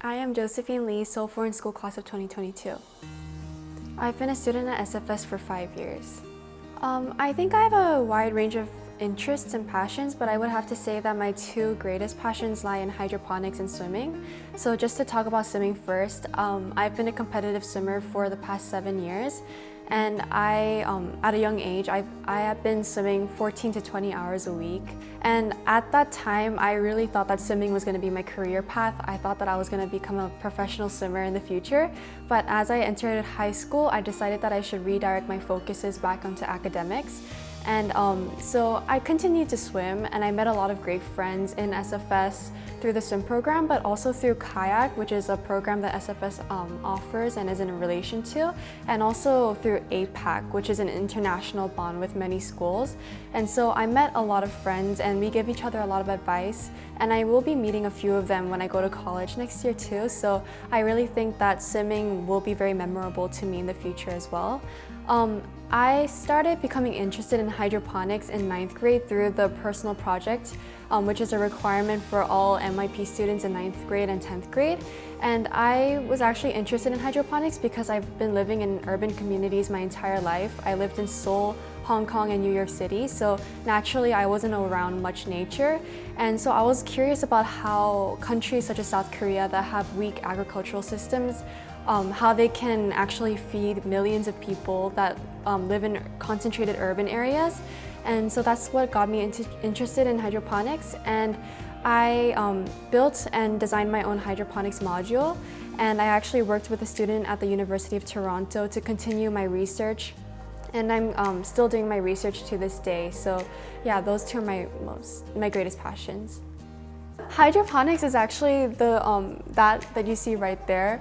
I am Josephine Lee, Seoul Foreign School Class of 2022. I've been a student at SFS for 5 years. I think I have a wide range of interests and passions, but I would have to say that my two greatest passions lie in hydroponics and swimming. So just to talk about swimming first, I've been a competitive swimmer for the past 7 years. And at a young age, I have been swimming 14 to 20 hours a week. And at that time, I really thought that swimming was going to be my career path. I thought that I was going to become a professional swimmer in the future. But as I entered high school, I decided that I should redirect my focuses back onto academics. And so I continued to swim, and I met a lot of great friends in SFS through the swim program, but also through kayak, which is a program that SFS offers and is in relation to, and also through APAC, which is an international bond with many schools. And so I met a lot of friends, and we give each other a lot of advice, and I will be meeting a few of them when I go to college next year too. So I really think that swimming will be very memorable to me in the future as well. I started becoming interested in hydroponics in 9th grade through the personal project, which is a requirement for all MIP students in 9th grade and 10th grade. And I was actually interested in hydroponics because I've been living in urban communities my entire life. I lived in Seoul, Hong Kong, and New York City, so naturally I wasn't around much nature. And so I was curious about how countries such as South Korea that have weak agricultural systems, how they can actually feed millions of people that live in concentrated urban areas. And so that's what got me interested in hydroponics. And I built and designed my own hydroponics module. And I actually worked with a student at the University of Toronto to continue my research. And I'm still doing my research to this day. So yeah, those two are my greatest passions. Hydroponics is actually the that you see right there.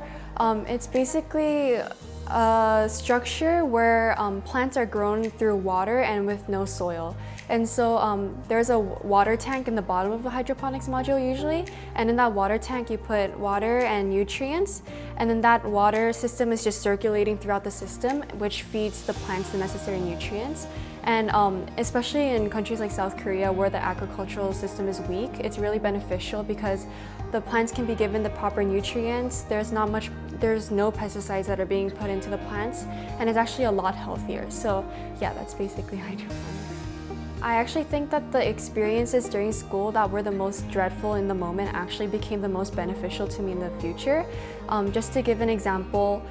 It's basically a structure where plants are grown through water and with no soil. And so there's a water tank in the bottom of the hydroponics module usually, and in that water tank you put water and nutrients, and then that water system is just circulating throughout the system, which feeds the plants the necessary nutrients. And especially in countries like South Korea where the agricultural system is weak, it's really beneficial because the plants can be given the proper nutrients. There's no pesticides that are being put into the plants, and it's actually a lot healthier. So yeah, that's basically hydroponics. I actually think that the experiences during school that were the most dreadful in the moment actually became the most beneficial to me in the future. Just to give an example,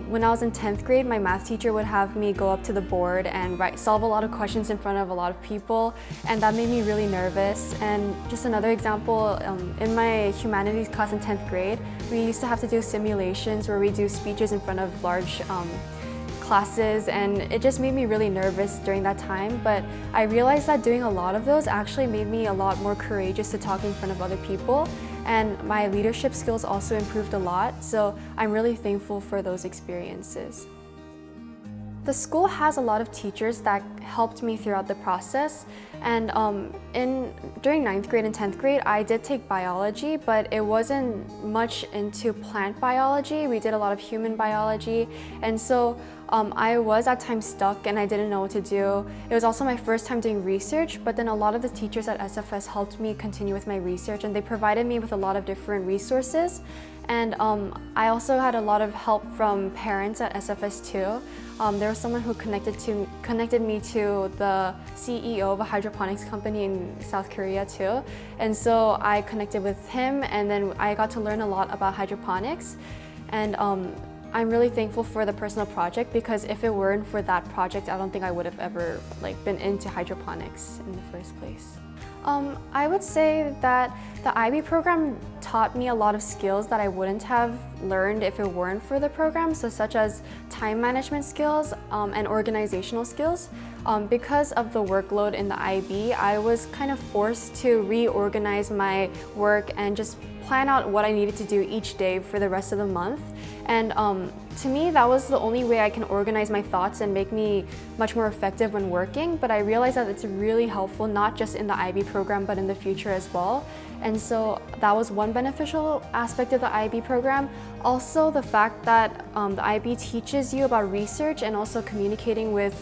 when I was in 10th grade, my math teacher would have me go up to the board and solve a lot of questions in front of a lot of people, and that made me really nervous. And just another example, in my humanities class in 10th grade, we used to have to do simulations where we do speeches in front of large classes, and it just made me really nervous during that time. But I realized that doing a lot of those actually made me a lot more courageous to talk in front of other people, and my leadership skills also improved a lot. So I'm really thankful for those experiences. The school has a lot of teachers that helped me throughout the process, and during 9th grade and 10th grade I did take biology, but it wasn't much into plant biology. We did a lot of human biology, and so I was at times stuck and I didn't know what to do. It was also my first time doing research, but then a lot of the teachers at SFS helped me continue with my research, and they provided me with a lot of different resources. And I also had a lot of help from parents at SFS too. There was someone who connected me to the CEO of a hydroponics company in South Korea too. And so I connected with him, and then I got to learn a lot about hydroponics. And I'm really thankful for the personal project, because if it weren't for that project, I don't think I would have ever been into hydroponics in the first place. I would say that the IB program taught me a lot of skills that I wouldn't have learned if it weren't for the program, so such as time management skills and organizational skills. Because of the workload in the IB, I was kind of forced to reorganize my work and just plan out what I needed to do each day for the rest of the month. And to me, that was the only way I can organize my thoughts and make me much more effective when working. But I realized that it's really helpful, not just in the IB program, but in the future as well. And so that was one beneficial aspect of the IB program. Also, the fact that the IB teaches you about research and also communicating with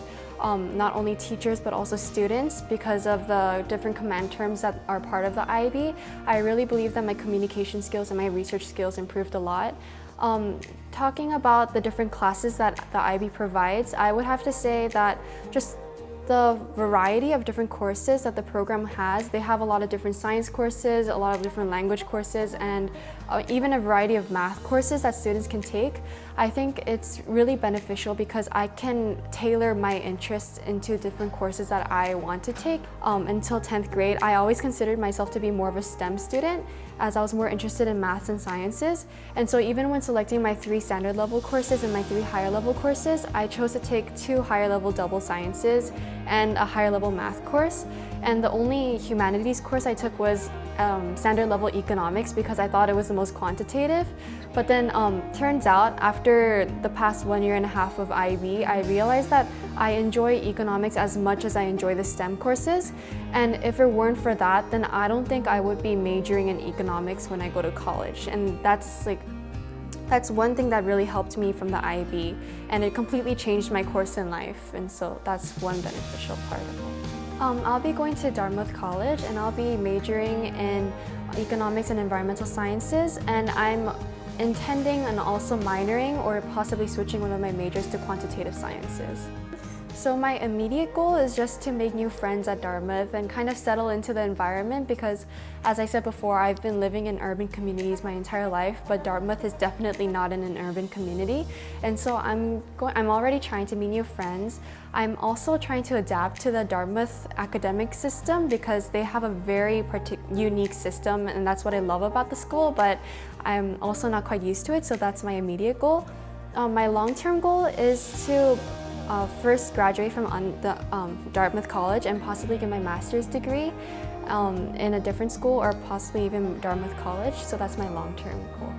not only teachers but also students because of the different command terms that are part of the IB. I really believe that my communication skills and my research skills improved a lot. Talking about the different classes that the IB provides, I would have to say that just the variety of different courses that the program has. They have a lot of different science courses, a lot of different language courses, and even a variety of math courses that students can take. I think it's really beneficial because I can tailor my interests into different courses that I want to take. Until 10th grade, I always considered myself to be more of a STEM student as I was more interested in maths and sciences. And so even when selecting my 3 standard level courses and my 3 higher level courses, I chose to take 2 higher level double sciences and a higher level math course. And the only humanities course I took was standard level economics because I thought it was the most quantitative. But then turns out after the past 1.5 years of IB, I realized that I enjoy economics as much as I enjoy the STEM courses. And if it weren't for that, then I don't think I would be majoring in economics when I go to college. And that's one thing that really helped me from the IB, and it completely changed my course in life, and so that's one beneficial part of it. I'll be going to Dartmouth College, and I'll be majoring in economics and environmental sciences, and I'm intending and also minoring or possibly switching one of my majors to quantitative sciences. So my immediate goal is just to make new friends at Dartmouth and kind of settle into the environment because, as I said before, I've been living in urban communities my entire life, but Dartmouth is definitely not in an urban community. And so I'm already trying to meet new friends. I'm also trying to adapt to the Dartmouth academic system because they have a very unique system, and that's what I love about the school, but I'm also not quite used to it, so that's my immediate goal. My long-term goal is to first graduate from the Dartmouth College and possibly get my master's degree in a different school or possibly even Dartmouth College, so that's my long-term goal.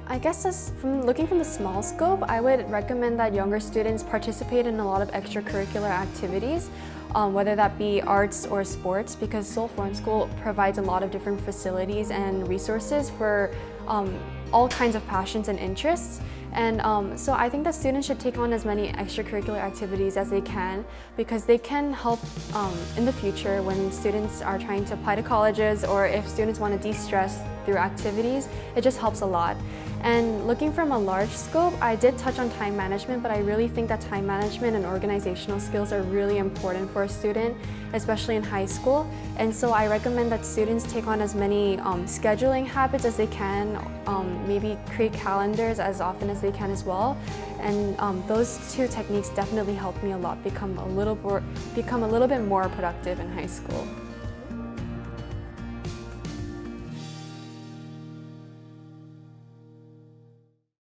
I guess looking from the small scope, I would recommend that younger students participate in a lot of extracurricular activities, whether that be arts or sports, because Seoul Foreign School provides a lot of different facilities and resources for all kinds of passions and interests. And so I think that students should take on as many extracurricular activities as they can because they can help in the future when students are trying to apply to colleges, or if students want to de-stress through activities, it just helps a lot. And looking from a large scope, I did touch on time management, but I really think that time management and organizational skills are really important for a student, especially in high school. And so I recommend that students take on as many scheduling habits as they can, maybe create calendars as often as they can as well. And those 2 techniques definitely helped me a lot become a little bit more productive in high school.